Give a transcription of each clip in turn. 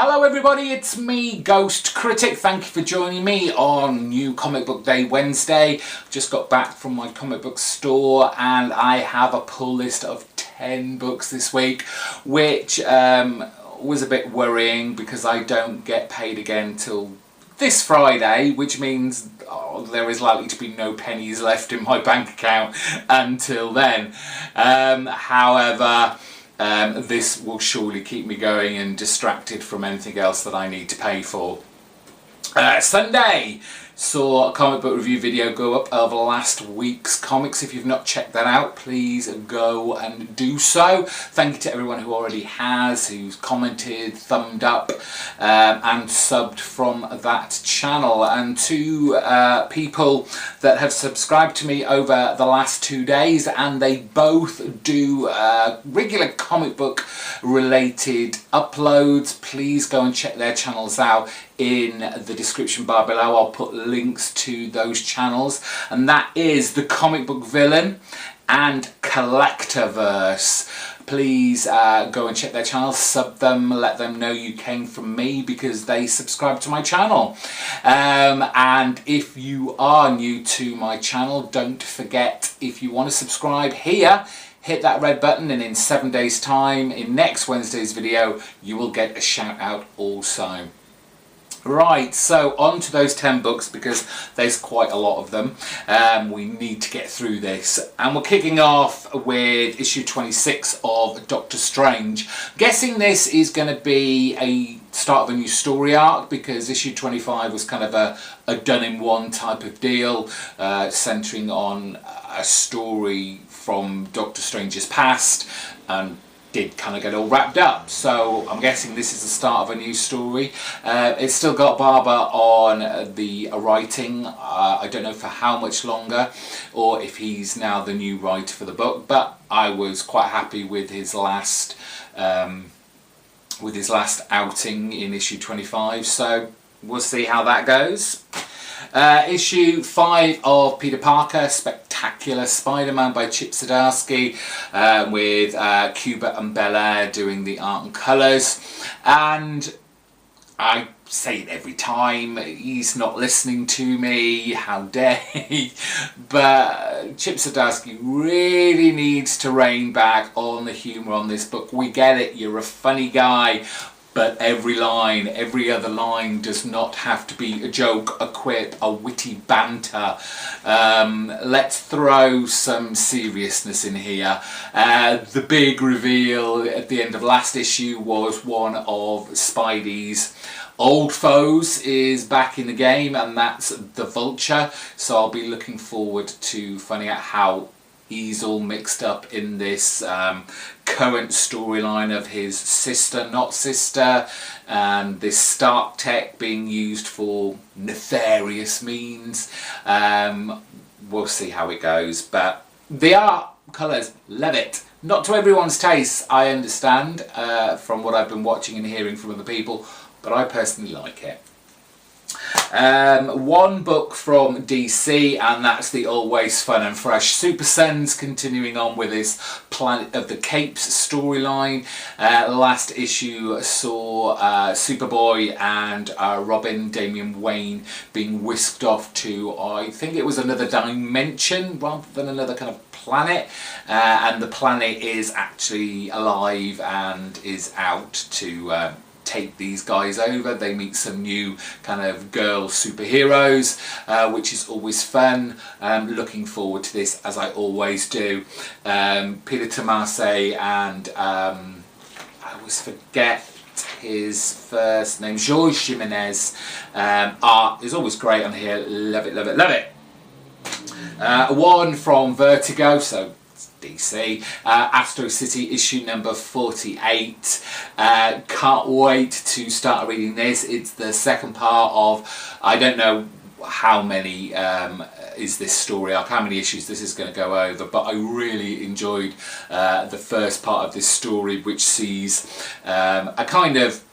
Hello everybody, it's me, GhostCritic. Thank you for joining me on New Comic Book Day Wednesday. Just got back from my comic book store and I have a pull list of 10 books this week, which was a bit worrying because I don't get paid again till this Friday, which means there is likely to be no pennies left in my bank account until then. However, this will surely keep me going and distracted from anything else that I need to pay for. Sunday saw a comic book review video go up of last week's comics. If you've not checked that out, please go and do so. Thank you to everyone who already has, who's commented, thumbed up and subbed from that channel, and to people that have subscribed to me over the last 2 days, and they both do regular comic book related uploads. Please go and check their channels out. In the description bar below I'll put links to those channels, and that is The Comic Book Villain and Collectorverse. Please go and check their channels, sub them, let them know you came from me because they subscribe to my channel. And if you are new to my channel, don't forget, if you want to subscribe here, hit that red button, and in 7 days time, in next Wednesday's video, you will get a shout out also. Right, so on to those 10 books because there's quite a lot of them. We need to get through this, and we're kicking off with issue 26 of Doctor Strange. I'm guessing this is going to be a start of a new story arc because issue 25 was kind of a done-in-one type of deal, centering on a story from Doctor Strange's past, and did kind of get all wrapped up. So I'm guessing this is the start of a new story. It's still got Barber on the writing. I don't know for how much longer, or if he's now the new writer for the book, but I was quite happy with his last outing in issue 25, so we'll see how that goes. Issue 5 of Peter Parker, Spectacular Spider-Man by Chip Zdarsky, with Cuba and Belair doing the art and colours. And I say it every time, he's not listening to me, how dare he, but Chip Zdarsky really needs to rein back on the humour on this book. We get it, you're a funny guy, but every line, every other line does not have to be a joke, a quip, a witty banter. Let's throw some seriousness in here. The big reveal at the end of last issue was one of Spidey's old foes is back in the game, and that's the Vulture. So I'll be looking forward to finding out how he's all mixed up in this current storyline of his sister, not sister, and this Stark tech being used for nefarious means. We'll see how it goes, but the art, colours, love it. Not to everyone's taste, I understand, from what I've been watching and hearing from other people, but I personally like it. One book from DC, and that's the always fun and fresh Super Sons, continuing on with this Planet of the Capes storyline. Last issue saw Superboy and Robin, Damian Wayne, being whisked off to, I think it was another dimension rather than another kind of planet, and the planet is actually alive and is out to take these guys over. They meet some new kind of girl superheroes, which is always fun. Looking forward to this, as I always do. Peter Tomasi and I always forget his first name, George Jimenez. Art is always great on here. Love it, love it, love it. One from Vertigo, so DC, Astro City issue number 48. Can't wait to start reading this. It's the second part of, I don't know how many is this story arc, how many issues this is going to go over, but I really enjoyed the first part of this story, which sees a kind of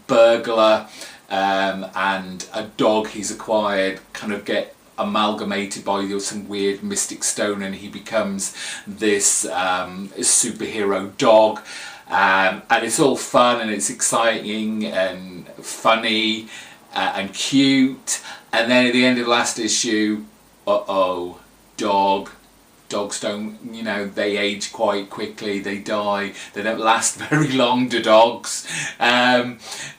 burglar and a dog he's acquired kind of get amalgamated by some weird mystic stone, and he becomes this superhero dog. and it's all fun and it's exciting and funny and cute. And then at the end of the last issue, dogs don't, you know, they age quite quickly, they die, they don't last very long, do dogs.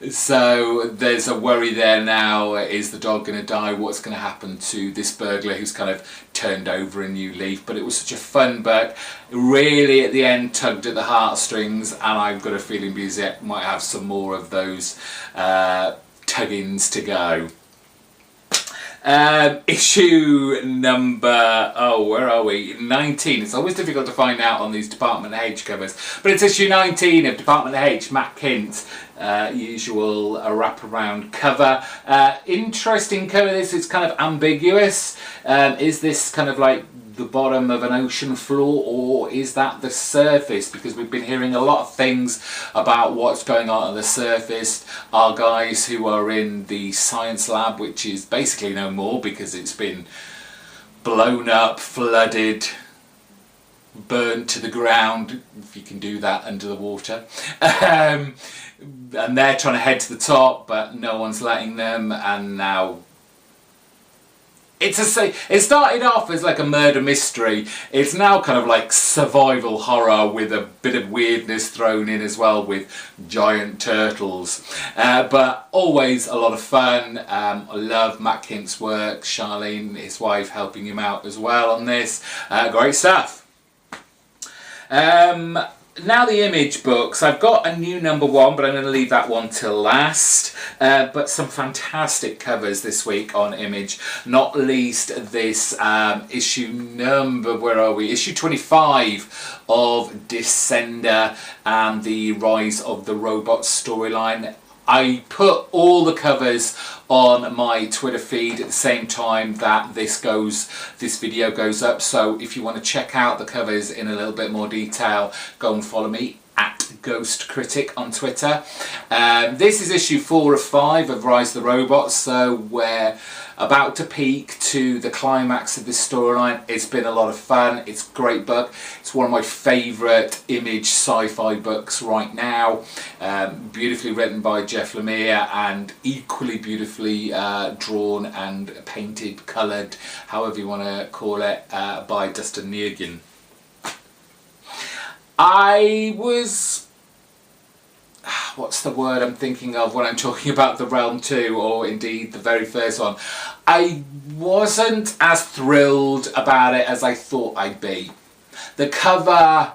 So there's a worry there now. Is the dog going to die? What's going to happen to this burglar who's kind of turned over a new leaf? But it was such a fun book, really at the end tugged at the heartstrings, and I've got a feeling BZ might have some more of those tuggings to go. Issue number, where are we? 19. It's always difficult to find out on these Department H covers, but it's issue 19 of Department H, Matt Kint's usual wraparound cover. Interesting cover. This is kind of ambiguous. Is this kind of like the bottom of an ocean floor, or is that the surface? Because we've been hearing a lot of things about what's going on at the surface. Our guys who are in the science lab, which is basically no more because it's been blown up, flooded, burnt to the ground, if you can do that under the water. And they're trying to head to the top, but no one's letting them, and now it started off as like a murder mystery. It's now kind of like survival horror with a bit of weirdness thrown in as well, with giant turtles. But always a lot of fun. I love Matt Kint's work. Charlene, his wife, helping him out as well on this. Great stuff. Now the Image books. I've got a new number 1, but I'm going to leave that one till last. But some fantastic covers this week on Image. Not least this issue number, where are we? Issue 25 of Descender and the Rise of the Robots storyline. I put all the covers on my Twitter feed at the same time that this video goes up, so if you want to check out the covers in a little bit more detail, go and follow me at GhostCritic on Twitter. This is issue 4 of 5 of Rise of the Robots, so we're about to peak to the climax of this storyline. It's been a lot of fun. It's a great book. It's one of my favourite Image sci-fi books right now. Beautifully written by Jeff Lemire and equally beautifully drawn and painted, coloured, however you want to call it, by Dustin Nguyen. I was... what's the word I'm thinking of when I'm talking about the Realm 2, or indeed the very first one? I wasn't as thrilled about it as I thought I'd be. The cover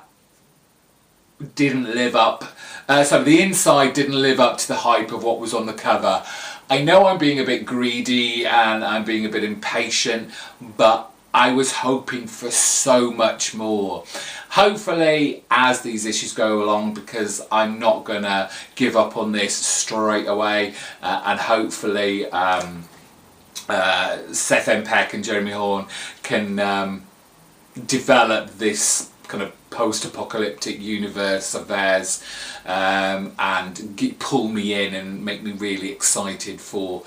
didn't live up, so the inside didn't live up to the hype of what was on the cover. I know I'm being a bit greedy and I'm being a bit impatient, but I was hoping for so much more. Hopefully, as these issues go along, because I'm not going to give up on this straight away, and hopefully Seth M. Peck and Jeremy Horn can develop this kind of post-apocalyptic universe of theirs, and pull me in and make me really excited for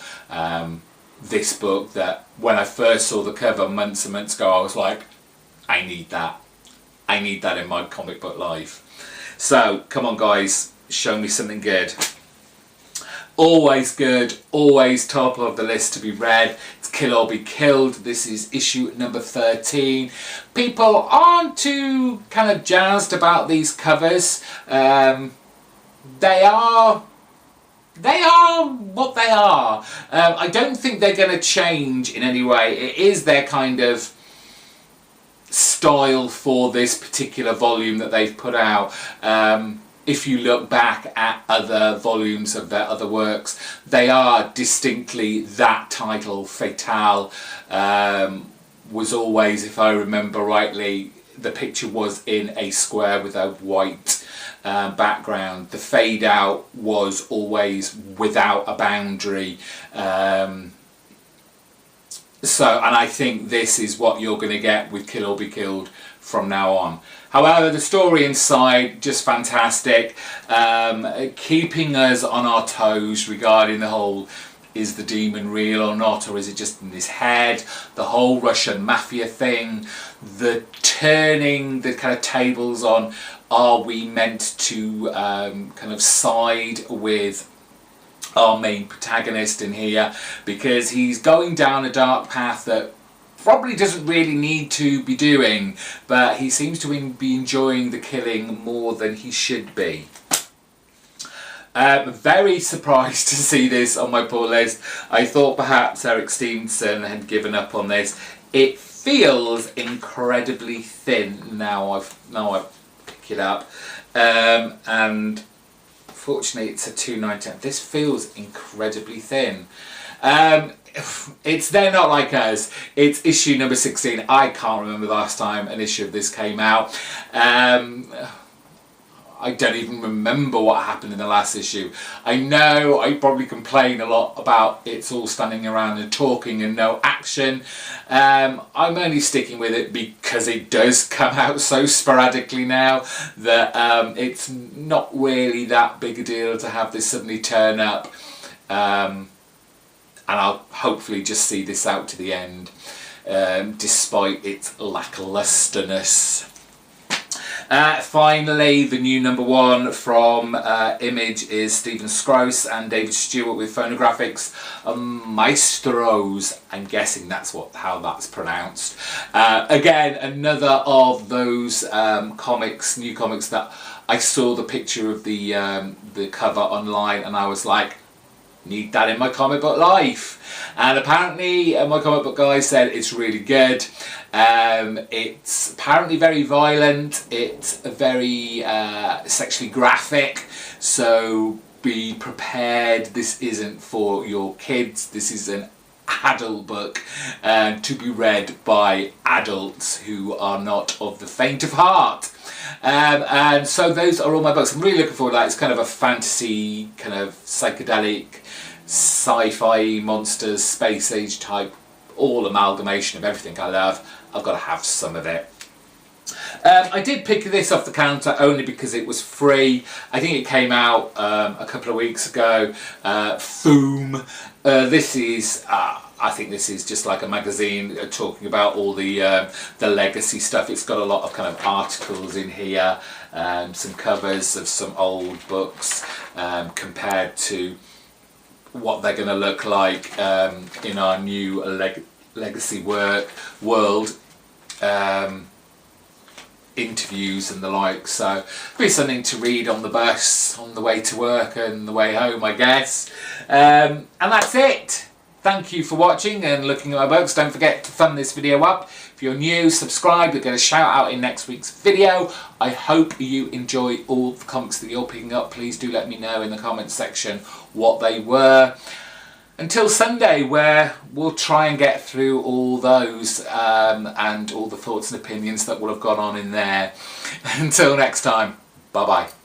this book, that when I first saw the cover months and months ago, I was like, I need that. I need that in my comic book life. So, come on guys, show me something good. Always good, always top of the list to be read. It's Kill or Be Killed. This is issue number 13. People aren't too kind of jazzed about these covers. They are what they are. I don't think they're going to change in any way. It is their kind of style for this particular volume that they've put out. If you look back at other volumes of their other works, they are distinctly that title. Fatale was always, if I remember rightly, the picture was in a square with a white background. The fade out was always without a boundary. And I think this is what you're going to get with Kill or Be Killed from now on. However, the story inside, just fantastic, keeping us on our toes regarding the whole, is the demon real or not, or is it just in his head? The whole Russian mafia thing, the turning the kind of tables on are we meant to kind of side with our main protagonist in here, because he's going down a dark path that probably doesn't really need to be doing, but he seems to be enjoying the killing more than he should be. Very surprised to see this on my pull list. I thought perhaps Eric Stevenson had given up on this. It feels incredibly thin now I've picked it up, and fortunately it's a 2.99. This feels incredibly thin. They're not like us. It's issue number 16. I can't remember the last time an issue of this came out. I don't even remember what happened in the last issue. I know I probably complain a lot about it's all standing around and talking and no action. I'm only sticking with it because it does come out so sporadically now that it's not really that big a deal to have this suddenly turn up. And I'll hopefully just see this out to the end, despite its lacklusterness. Finally, the new #1 from Image is Stephen Scrose and David Stewart with Phonographics, Maestros. I'm guessing that's how that's pronounced. Again, another of those new comics that I saw the picture of the cover online and I was like, need that in my comic book life. And apparently my comic book guy said it's really good. It's apparently very violent, it's very sexually graphic, so be prepared. This isn't for your kids, this is an adult book to be read by adults who are not of the faint of heart. And so those are all my books. I'm really looking forward to that. It's kind of a fantasy, kind of psychedelic, sci-fi, monsters, space age type, all amalgamation of everything I love. I've got to have some of it. I did pick this off the counter only because it was free. I think it came out a couple of weeks ago. Phoom. This is I think this is just like a magazine talking about all the legacy stuff. It's got a lot of kind of articles in here, some covers of some old books compared to what they're going to look like in our new legacy world. Interviews and the like, so it'll be something to read on the bus on the way to work and the way home, I guess. And that's it. Thank you for watching and looking at my books. Don't forget to thumb this video up. If you're new, subscribe. You'll get a shout out in next week's video. I hope you enjoy all the comics that you're picking up. Please do let me know in the comments section what they were. Until Sunday, where we'll try and get through all those and all the thoughts and opinions that will have gone on in there. Until next time, bye bye.